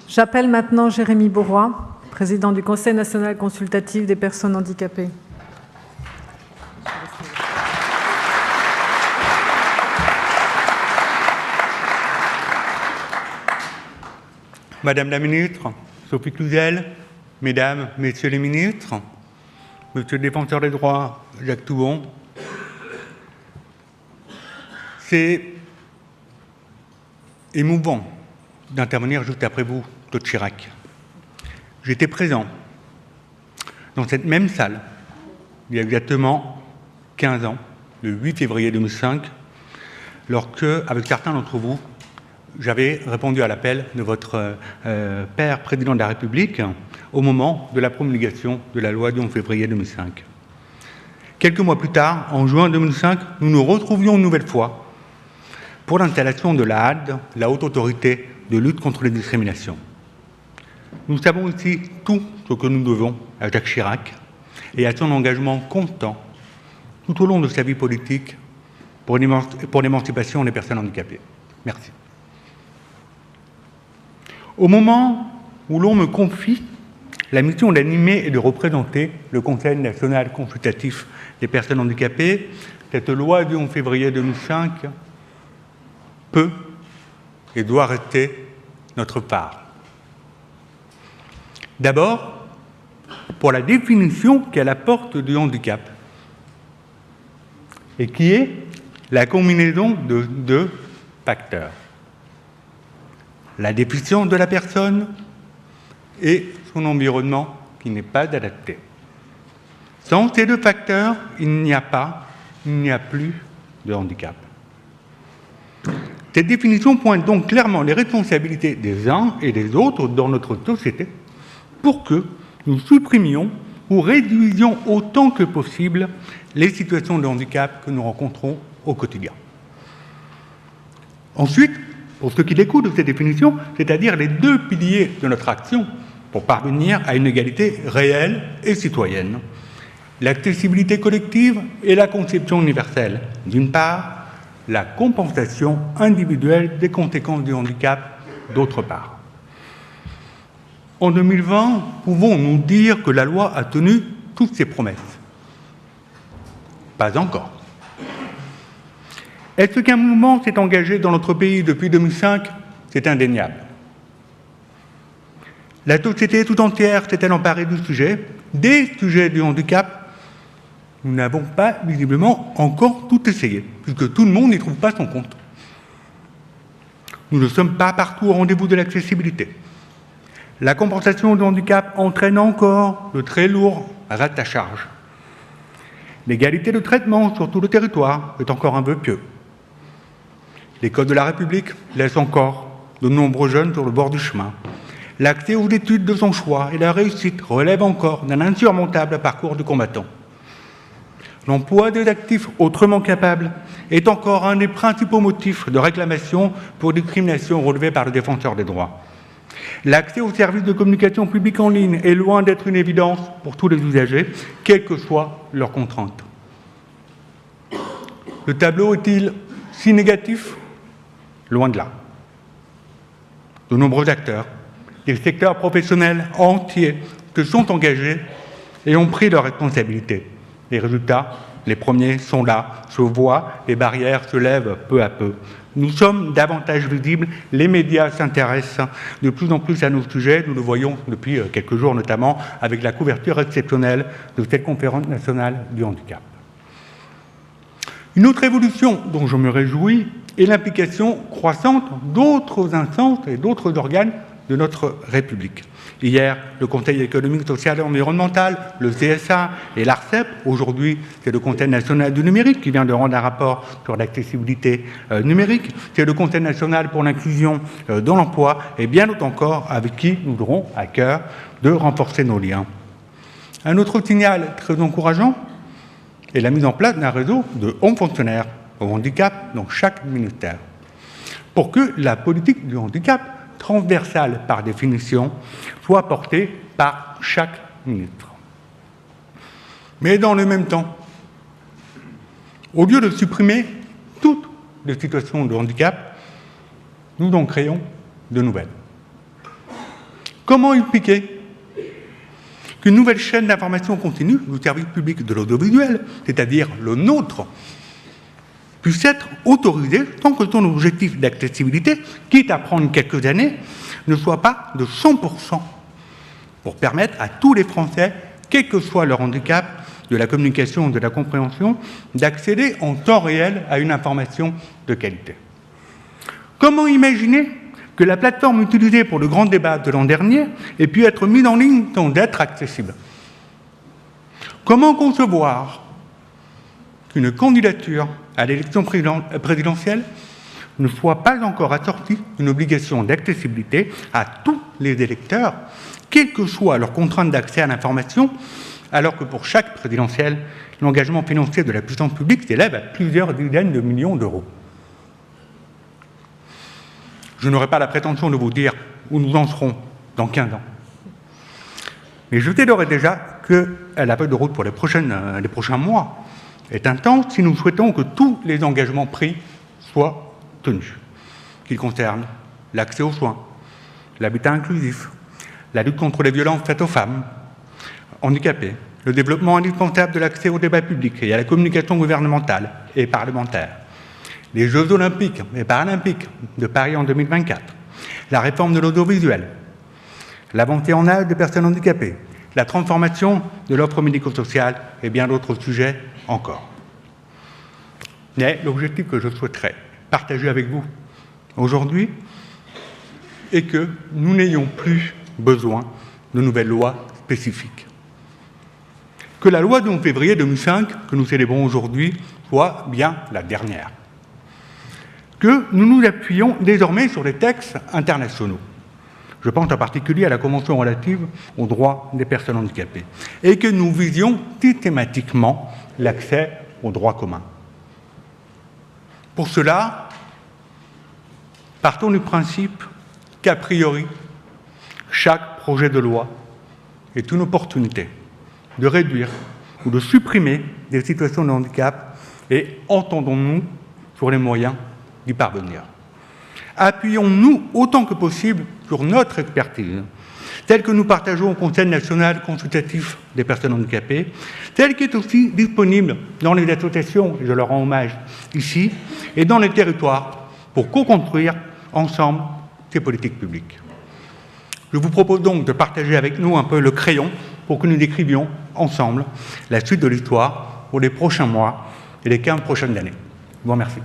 J'appelle maintenant Jérémy Bauroy, président du Conseil national consultatif des personnes handicapées. Madame la ministre, Sophie Cluzel, Mesdames, Messieurs les ministres, Monsieur le défenseur des droits, Jacques Toubon, c'est émouvant d'intervenir juste après vous, Claude Chirac. J'étais présent dans cette même salle il y a exactement 15 ans, le 8 février 2005, lorsque, avec certains d'entre vous, j'avais répondu à l'appel de votre père, président de la République, au moment de la promulgation de la loi du 11 février 2005. Quelques mois plus tard, en juin 2005, nous nous retrouvions une nouvelle fois pour l'installation de la HAD, la Haute Autorité de lutte contre les discriminations. Nous savons ici tout ce que nous devons à Jacques Chirac et à son engagement constant tout au long de sa vie politique pour l'émancipation des personnes handicapées. Merci. Au moment où l'on me confie la mission d'animer et de représenter le Conseil national consultatif des personnes handicapées, cette loi du 11 février 2005 peut et doit rester notre part. D'abord, pour la définition qu'elle apporte du handicap, et qui est la combinaison de deux facteurs. La déficience de la personne et son environnement qui n'est pas adapté. Sans ces deux facteurs, il n'y a plus de handicap. Cette définition pointe donc clairement les responsabilités des uns et des autres dans notre société pour que nous supprimions ou réduisions autant que possible les situations de handicap que nous rencontrons au quotidien. Ensuite, pour ce qui découle de cette définition, c'est-à-dire les deux piliers de notre action pour parvenir à une égalité réelle et citoyenne, l'accessibilité collective et la conception universelle, d'une part, la compensation individuelle des conséquences du handicap, d'autre part. En 2020, pouvons-nous dire que la loi a tenu toutes ses promesses? Pas encore. Est-ce qu'un mouvement s'est engagé dans notre pays depuis 2005? C'est indéniable. La société tout entière s'est-elle emparée du sujet, des sujets du handicap? Nous n'avons pas visiblement encore tout essayé, puisque tout le monde n'y trouve pas son compte. Nous ne sommes pas partout au rendez-vous de l'accessibilité. La compensation du handicap entraîne encore de très lourds restes à charge. L'égalité de traitement sur tout le territoire est encore un vœu pieux. L'école de la République laisse encore de nombreux jeunes sur le bord du chemin. L'accès aux études de son choix et la réussite relèvent encore d'un insurmontable parcours du combattant. L'emploi des actifs autrement capables est encore un des principaux motifs de réclamation pour discrimination relevée par le défenseur des droits. L'accès aux services de communication publique en ligne est loin d'être une évidence pour tous les usagers, quelles que soient leurs contraintes. Le tableau est-il si négatif? Loin de là. De nombreux acteurs, des secteurs professionnels entiers se sont engagés et ont pris leurs responsabilités. Les résultats, les premiers sont là, se voient, les barrières se lèvent peu à peu. Nous sommes davantage visibles, les médias s'intéressent de plus en plus à nos sujets, nous le voyons depuis quelques jours notamment avec la couverture exceptionnelle de cette conférence nationale du handicap. Une autre évolution dont je me réjouis est l'implication croissante d'autres instances et d'autres organes de notre République. Hier, le Conseil économique, social et environnemental, le CSA et l'ARCEP. Aujourd'hui, c'est le Conseil national du numérique qui vient de rendre un rapport sur l'accessibilité numérique. C'est le Conseil national pour l'inclusion dans l'emploi et bien d'autres encore avec qui nous aurons à cœur de renforcer nos liens. Un autre signal très encourageant est la mise en place d'un réseau de hauts fonctionnaires au handicap dans chaque ministère. Pour que la politique du handicap transversale par définition, soit portée par chaque ministre. Mais dans le même temps, au lieu de supprimer toutes les situations de handicap, nous en créons de nouvelles. Comment expliquer qu'une nouvelle chaîne d'information continue du service public de l'audiovisuel, c'est-à-dire le nôtre, puisse être autorisée sans que son objectif d'accessibilité, quitte à prendre quelques années, ne soit pas de 100% pour permettre à tous les Français, quel que soit leur handicap, de la communication, de la compréhension, d'accéder en temps réel à une information de qualité. Comment imaginer que la plateforme utilisée pour le grand débat de l'an dernier ait pu être mise en ligne sans être accessible? Comment concevoir qu'une candidature à l'élection présidentielle ne soit pas encore assortie d'une obligation d'accessibilité à tous les électeurs, quelles que soient leurs contraintes d'accès à l'information, alors que pour chaque présidentielle, l'engagement financier de la puissance publique s'élève à plusieurs dizaines de millions d'euros. Je n'aurai pas la prétention de vous dire où nous en serons dans 15 ans. Mais je sais d'ores et déjà que la feuille de route pour les prochains mois est intense si nous souhaitons que tous les engagements pris soient tenus, qu'ils concernent l'accès aux soins, l'habitat inclusif, la lutte contre les violences faites aux femmes handicapées, le développement indispensable de l'accès au débat public et à la communication gouvernementale et parlementaire, les Jeux olympiques et paralympiques de Paris en 2024, la réforme de l'audiovisuel, l'avancée en âge des personnes handicapées, la transformation de l'offre médico-sociale et bien d'autres sujets encore. Mais l'objectif que je souhaiterais partager avec vous aujourd'hui est que nous n'ayons plus besoin de nouvelles lois spécifiques. Que la loi du 11 février 2005, que nous célébrons aujourd'hui, soit bien la dernière. Que nous nous appuyons désormais sur les textes internationaux. Je pense en particulier à la Convention relative aux droits des personnes handicapées. Et que nous visions systématiquement l'accès aux droits communs. Pour cela, partons du principe qu'a priori, chaque projet de loi est une opportunité de réduire ou de supprimer des situations de handicap et entendons-nous sur les moyens d'y parvenir. Appuyons-nous autant que possible sur notre expertise, telle que nous partageons au Conseil national consultatif des personnes handicapées, telle qui est aussi disponible dans les associations, et je leur rends hommage ici, et dans les territoires, pour co-construire ensemble ces politiques publiques. Je vous propose donc de partager avec nous un peu le crayon pour que nous décrivions ensemble la suite de l'histoire pour les prochains mois et les 15 prochaines années. Je vous remercie.